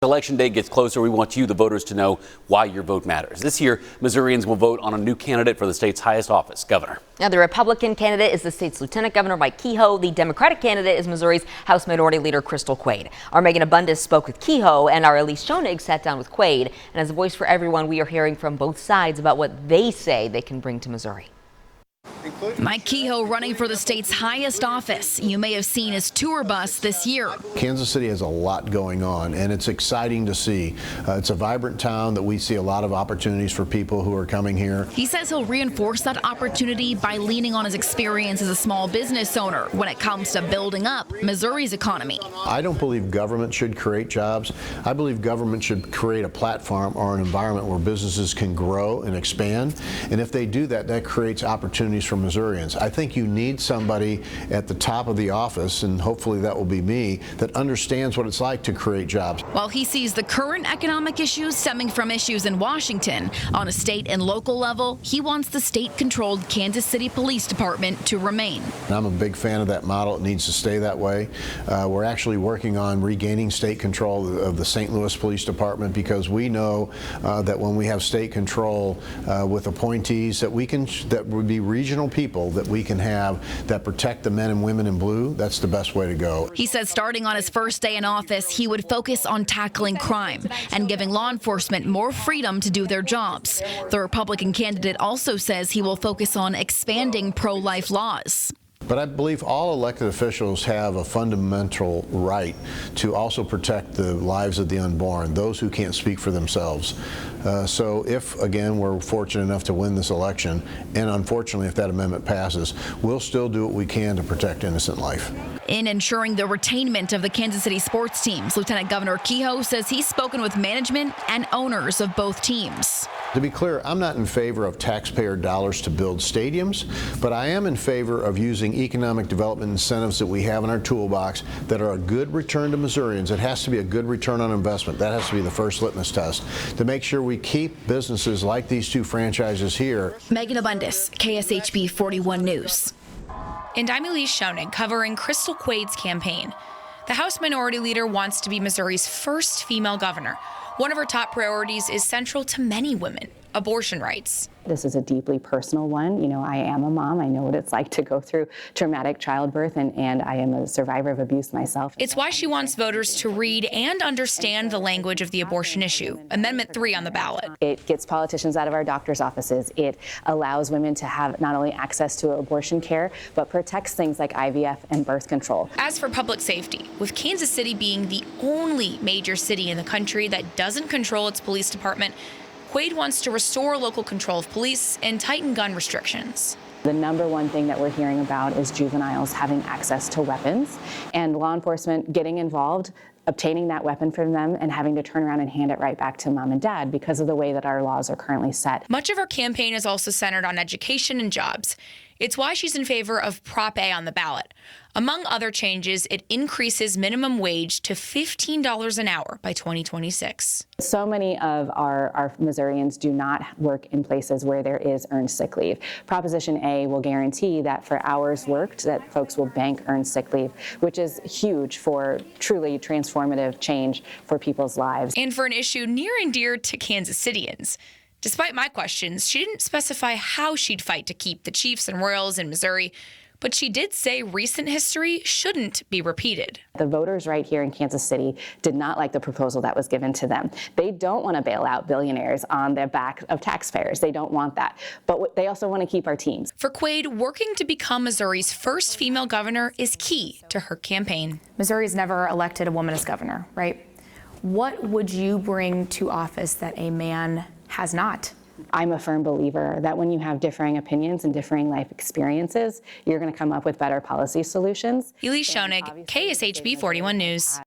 Election day gets closer. We want you, the voters, to know why your vote matters. This year, Missourians will vote on a new candidate for the state's highest office, governor. Now, the Republican candidate is the state's Lieutenant Governor Mike Kehoe. The Democratic candidate is Missouri's House Minority Leader Crystal Quade. Our Megan Abundis spoke with Kehoe, and our Elise Schoenig sat down with Quade. And as a voice for everyone, we are hearing from both sides about what they say they can bring to Missouri. Mike Kehoe running for the state's highest office. You may have seen his tour bus this year. Kansas City has a lot going on, and it's exciting to see. It's a vibrant town that we see a lot of opportunities for people who are coming here. He says he'll reinforce that opportunity by leaning on his experience as a small business owner when it comes to building up Missouri's economy. I don't believe government should create jobs. I believe government should create a platform or an environment where businesses can grow and expand. And if they do that, that creates opportunities for Missourians. I think you need somebody at the top of the office, and hopefully that will be me, that understands what it's like to create jobs. While he sees the current economic issues stemming from issues in Washington, on a state and local level, he wants the state-controlled Kansas City Police Department to remain. And I'm a big fan of that model. It needs to stay that way. We're actually working on regaining state control of the St. Louis Police Department, because we know that when we have state control with appointees, that would be regional people that we can have that protect the men and women in blue. That's the best way to go. He says starting on his first day in office, he would focus on tackling crime and giving law enforcement more freedom to do their jobs. The Republican candidate also says he will focus on expanding pro-life laws. But I believe all elected officials have a fundamental right to also protect the lives of the unborn, those who can't speak for themselves. So if, again, we're fortunate enough to win this election, and unfortunately if that amendment passes, we'll still do what we can to protect innocent life. In ensuring the retainment of the Kansas City sports teams, Lieutenant Governor Kehoe says he's spoken with management and owners of both teams. To be clear, I'm not in favor of taxpayer dollars to build stadiums, but I am in favor of using economic development incentives that we have in our toolbox that are a good return to Missourians. It has to be a good return on investment. That has to be the first litmus test to make sure we keep businesses like these two franchises here. Megan Abundis, KSHB 41 News. And I'm Elise Schoenig, covering Crystal Quade's campaign. The House Minority Leader wants to be Missouri's first female governor. One of her top priorities is central to many women: abortion rights. This is a deeply personal one. You know, I am a mom. I know what it's like to go through traumatic childbirth, and I am a survivor of abuse myself. It's why she wants voters to read and understand the language of the abortion issue. Amendment 3 on the ballot. It gets politicians out of our doctor's offices. It allows women to have not only access to abortion care, but protects things like IVF and birth control. As for public safety, with Kansas City being the only major city in the country that doesn't control its police department, Quade wants to restore local control of police and tighten gun restrictions. The number one thing that we're hearing about is juveniles having access to weapons, and law enforcement getting involved, obtaining that weapon from them, and having to turn around and hand it right back to mom and dad because of the way that our laws are currently set. Much of her campaign is also centered on education and jobs. It's why she's in favor of Prop A on the ballot. Among other changes, it increases minimum wage to $15 an hour by 2026. So many of our Missourians do not work in places where there is earned sick leave. Proposition A will guarantee that for hours worked, that folks will bank earned sick leave, which is huge for truly transformative change for people's lives. And for an issue near and dear to Kansas Cityans. Despite my questions, she didn't specify how she'd fight to keep the Chiefs and Royals in Missouri, but she did say recent history shouldn't be repeated. The voters right here in Kansas City did not like the proposal that was given to them. They don't want to bail out billionaires on the back of taxpayers. They don't want that. But they also want to keep our teams. For Quade, working to become Missouri's first female governor is key to her campaign. Missouri's never elected a woman as governor, right? What would you bring to office that a man has not? I'm a firm believer that when you have differing opinions and differing life experiences, you're going to come up with better policy solutions. Elise Schoenig, KSHB 41 News.